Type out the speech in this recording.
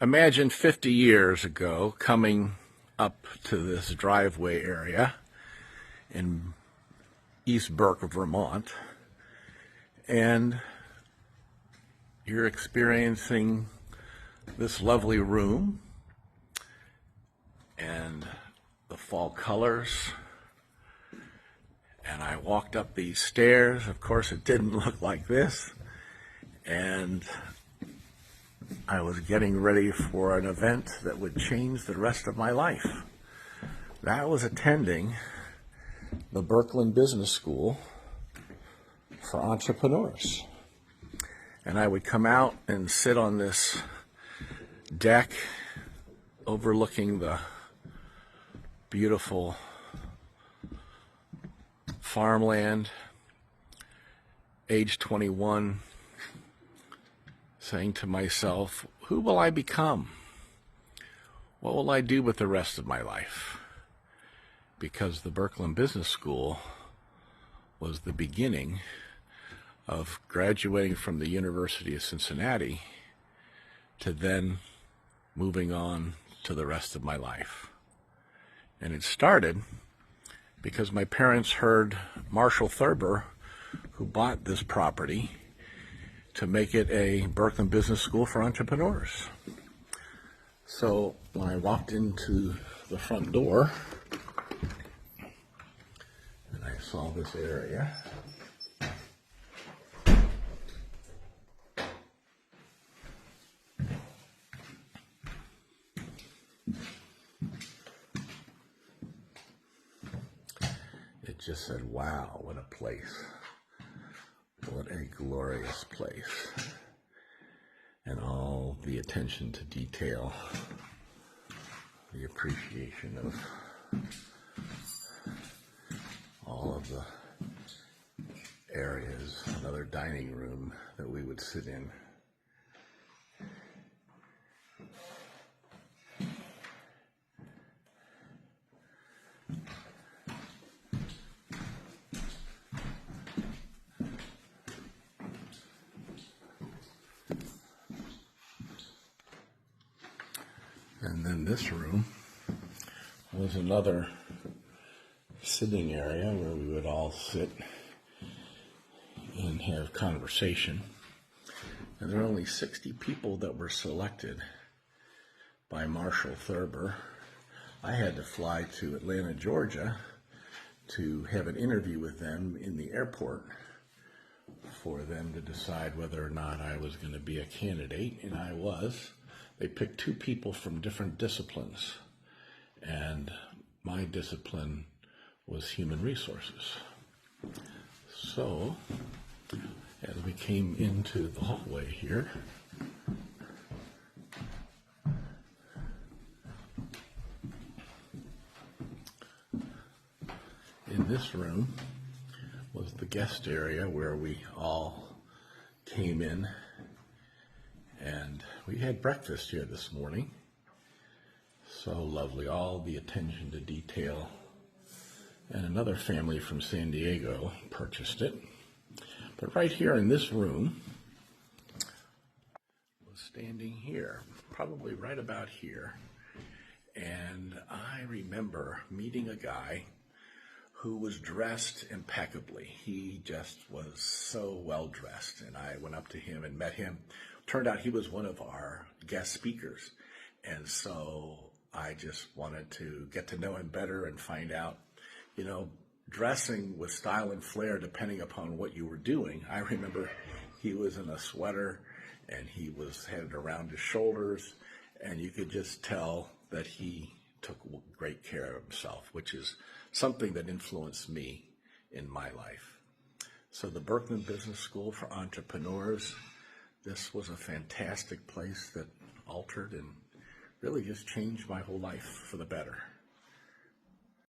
Imagine 50 years ago coming up to this driveway area in East Burke, Vermont, and you're experiencing this lovely room and the fall colors. And I walked up these stairs. Of course, it didn't look like this. And I was getting ready for an event that would change the rest of my life. That was attending the Berkman Business School for entrepreneurs. And I would come out and sit on this deck overlooking the beautiful farmland, age 21, saying to myself, who will I become? What will I do with the rest of my life? Because the Berkman Business School was the beginning of graduating from the University of Cincinnati to then moving on to the rest of my life. And it started because my parents heard Marshall Thurber, who bought this property, to make it a Berkman Business School for entrepreneurs. So when I walked into the front door and I saw this area, it just said, wow, what a place. What a glorious place. And all the attention to detail, the appreciation of all of the areas, another dining room that we would sit in. And then this room was another sitting area where we would all sit and have conversation. And there were only 60 people that were selected by Marshall Thurber. I had to fly to Atlanta, Georgia to have an interview with them in the airport for them to decide whether or not I was going to be a candidate, and I was. They picked two people from different disciplines, and my discipline was human resources. So, as we came into the hallway here, in this room was the guest area where we all came in. And we had breakfast here this morning. So lovely, all the attention to detail. And another family from San Diego purchased it. But right here in this room was standing here, probably right about here. And I remember meeting a guy who was dressed impeccably. He just was so well dressed. And I went up to him and met him. Turned out he was one of our guest speakers. And so I just wanted to get to know him better and find out, dressing with style and flair depending upon what you were doing. I remember he was in a sweater and he had it around his shoulders, and you could just tell that he took great care of himself, which is something that influenced me in my life. So the Berkman Business School for Entrepreneurs, this was a fantastic place that altered and really just changed my whole life for the better.